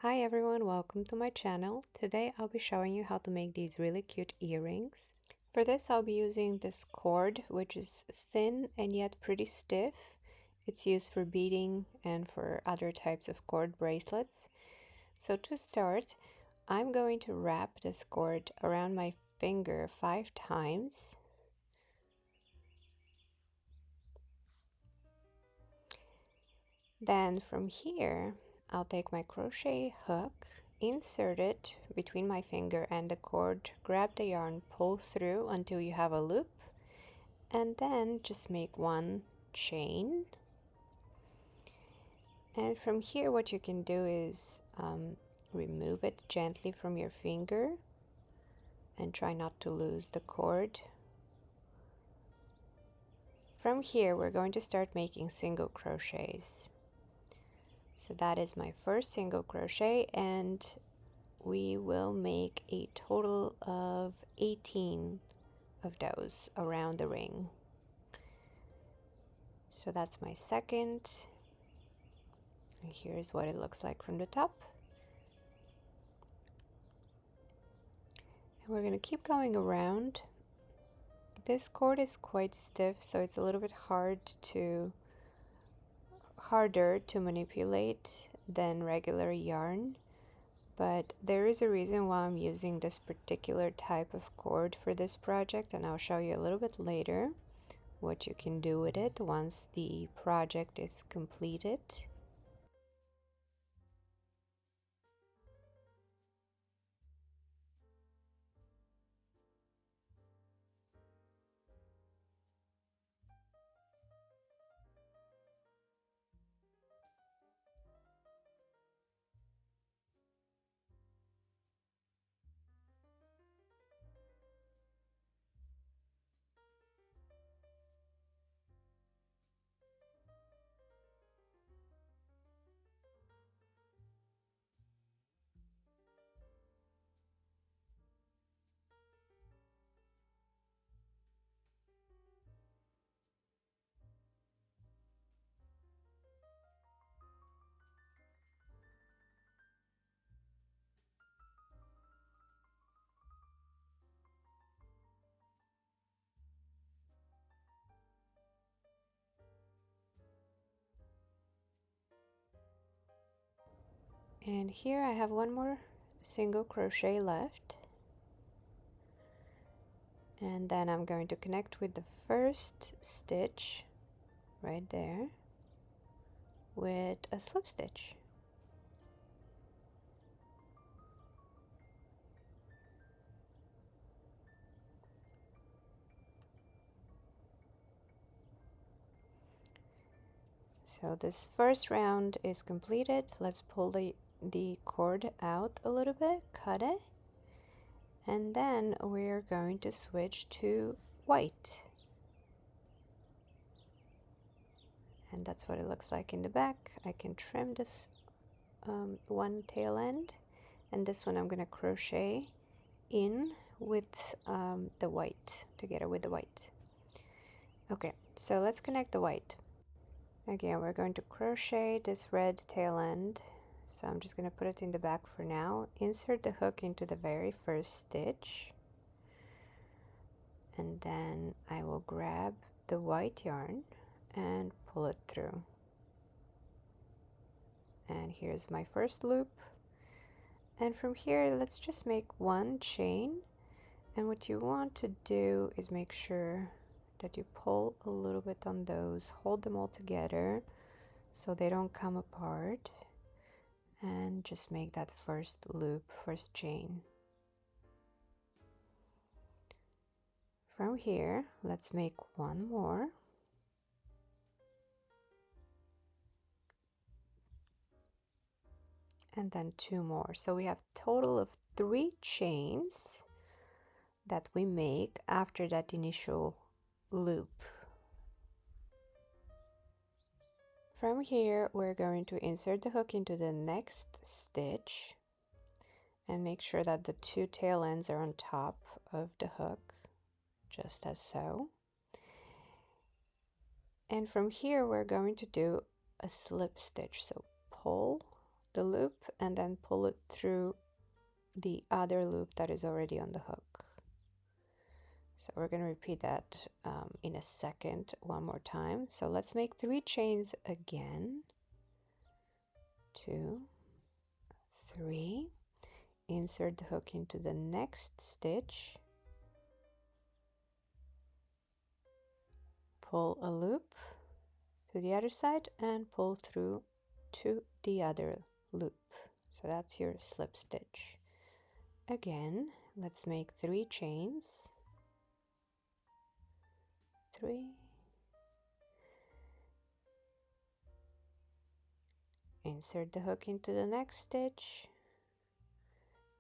Hi everyone, welcome to my channel. Today I'll be showing you how to make these really cute earrings. For this I'll be using this cord, which is thin and yet pretty stiff. It's used for beading and for other types of cord bracelets. So to start, I'm going to wrap this cord around my finger 5 times. Then from here, I'll take my crochet hook, insert it between my finger and the cord, grab the yarn, pull through until you have a loop, and then just make one chain. And from here, what you can do is remove it gently from your finger and try not to lose the cord. From here, we're going to start making single crochets. So that is my first single crochet, and we will make a total of 18 of those around the ring. So that's my second, and here's what it looks like from the top. And we're going to keep going around. This cord is quite stiff, so it's a little bit harder to manipulate than regular yarn, but there is a reason why I'm using this particular type of cord for this project, and I'll show you a little bit later what you can do with it once the project is completed. And here I have one more single crochet left, and then I'm going to connect with the first stitch right there with a slip stitch. So this first round is completed. Let's pull the cord out a little bit, cut it, and then we're going to switch to white. And that's what it looks like in the back. I can trim this one tail end, and this one I'm going to crochet in with the white, together with the white. Okay, so let's connect the white. Again, we're going to crochet this red tail end, so I'm just going to put it in the back for now. Insert the hook into the very first stitch, and then I will grab the white yarn and pull it through. And here's my first loop, and from here let's just make one chain. And what you want to do is make sure that you pull a little bit on those, hold them all together so they don't come apart, and just make that first loop, first chain. From here, let's make one more. And then two more. So we have a total of 3 chains that we make after that initial loop. From here, we're going to insert the hook into the next stitch and make sure that the 2 tail ends are on top of the hook, just as so. And from here, we're going to do a slip stitch. So pull the loop and then pull it through the other loop that is already on the hook. So we're going to repeat that in a second one more time. So let's make 3 chains again. 2, 3. Insert the hook into the next stitch. Pull a loop to the other side and pull through to the other loop. So that's your slip stitch. Again, let's make 3 chains. 3. Insert the hook into the next stitch.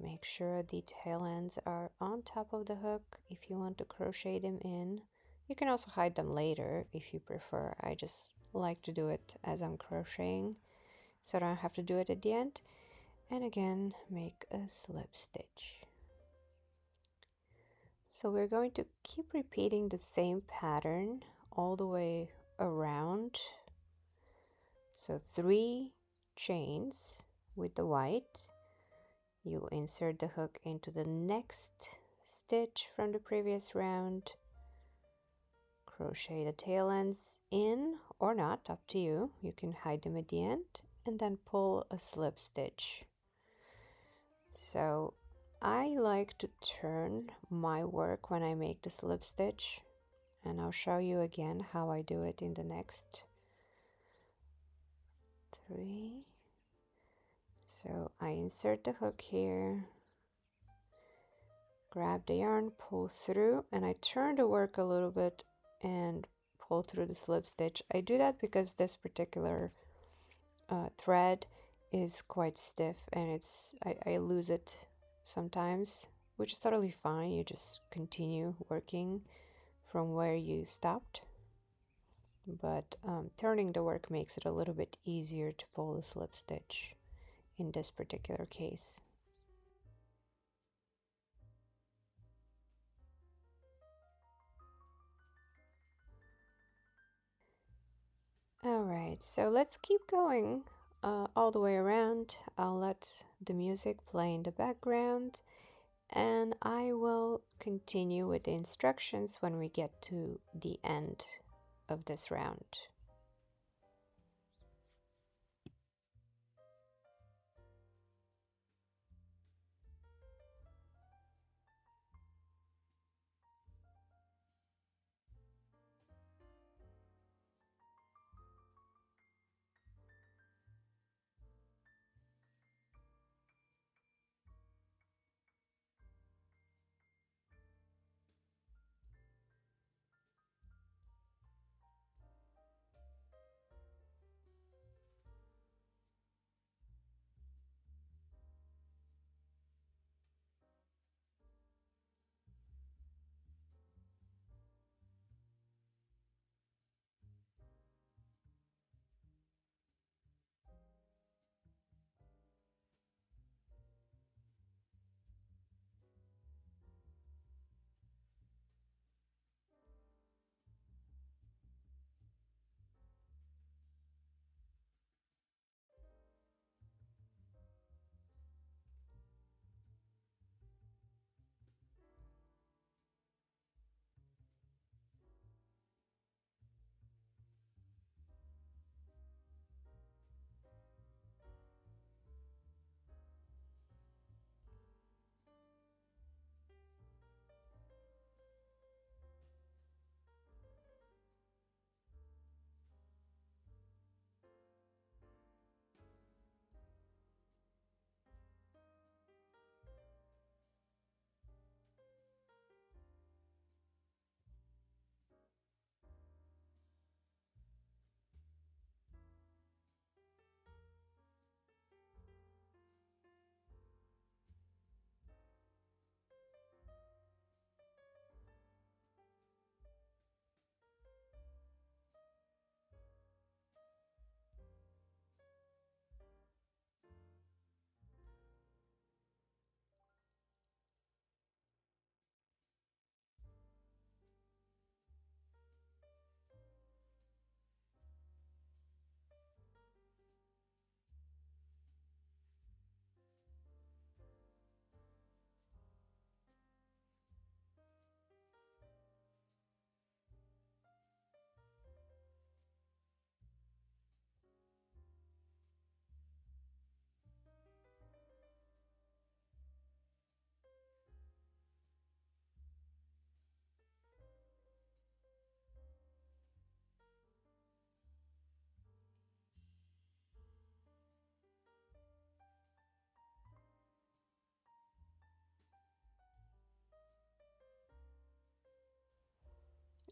Make sure the tail ends are on top of the hook if you want to crochet them in. You can also hide them later if you prefer. I just like to do it as I'm crocheting so I don't have to do it at the end. And again, make a slip stitch. So we're going to keep repeating the same pattern all the way around. So 3 chains with the white. You insert the hook into the next stitch from the previous round. Crochet the tail ends in or not, up to you. You can hide them at the end and then pull a slip stitch. So I like to turn my work when I make the slip stitch, and I'll show you again how I do it in the next 3. So I insert the hook here, grab the yarn, pull through, and I turn the work a little bit and pull through the slip stitch. I do that because this particular thread is quite stiff and I lose it sometimes, which is totally fine. You just continue working from where you stopped, but turning the work makes it a little bit easier to pull the slip stitch in this particular case. Alright, so let's keep going all the way around. I'll let the music play in the background and I will continue with the instructions when we get to the end of this round.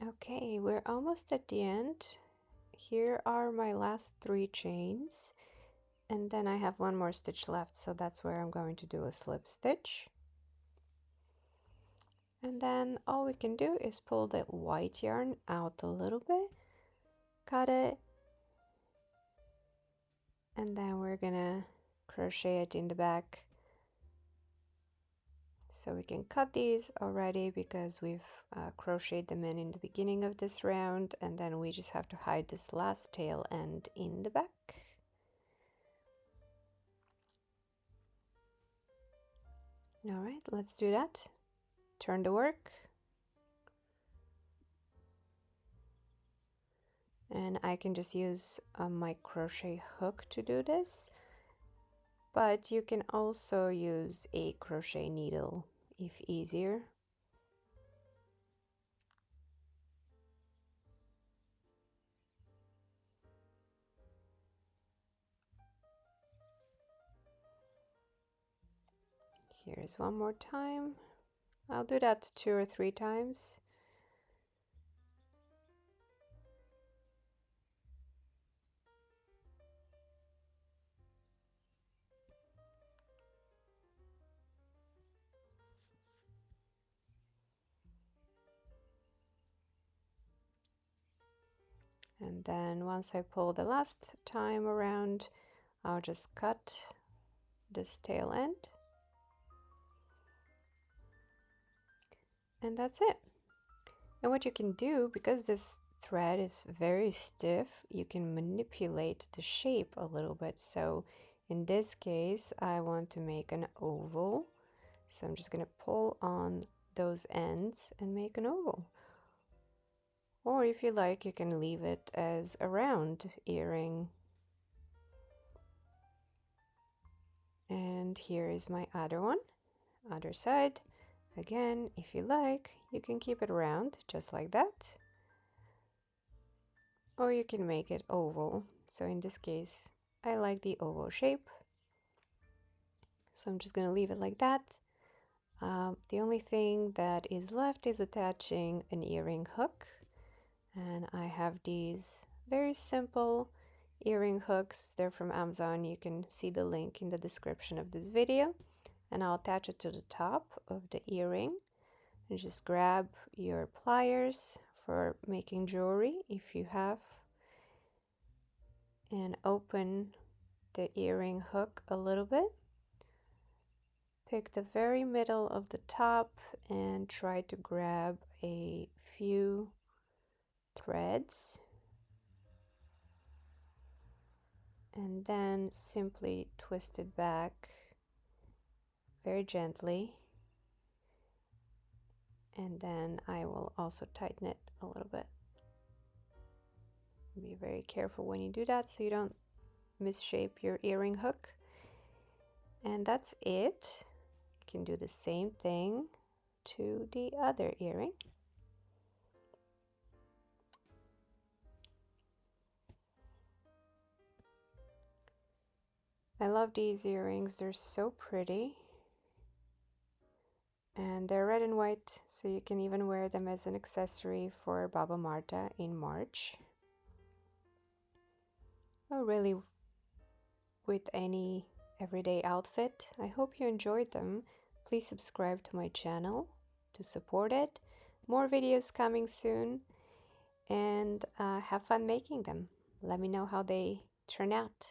Okay, we're almost at the end. Here are my last 3 chains, and then I have 1 more stitch left, so that's where I'm going to do a slip stitch. And then all we can do is pull the white yarn out a little bit, cut it, and then we're gonna crochet it in the back. So we can cut these already because we've crocheted them in the beginning of this round, and then we just have to hide this last tail end in the back. All right, let's do that. Turn to work. And I can just use my crochet hook to do this, but you can also use a crochet needle if easier. Here's one more time. I'll do that 2 or 3 times. And then once I pull the last time around, I'll just cut this tail end. And that's it. And what you can do, because this thread is very stiff, you can manipulate the shape a little bit. So in this case, I want to make an oval. So I'm just going to pull on those ends and make an oval. Or if you like, you can leave it as a round earring. And here is my other one, other side. Again, if you like, you can keep it round, just like that. Or you can make it oval. So in this case, I like the oval shape. So I'm just going to leave it like that. The only thing that is left is attaching an earring hook. And I have these very simple earring hooks. They're from Amazon. You can see the link in the description of this video. And I'll attach it to the top of the earring. And just grab your pliers for making jewelry if you have. And open the earring hook a little bit. Pick the very middle of the top and try to grab a few threads. And then simply twist it back very gently. And then I will also tighten it a little bit. Be very careful when you do that so you don't misshape your earring hook. And that's it. You can do the same thing to the other earring. I love these earrings, they're so pretty. And they're red and white, so you can even wear them as an accessory for Baba Marta in March. Or really with any everyday outfit. I hope you enjoyed them. Please subscribe to my channel to support it. More videos coming soon, and have fun making them. Let me know how they turn out.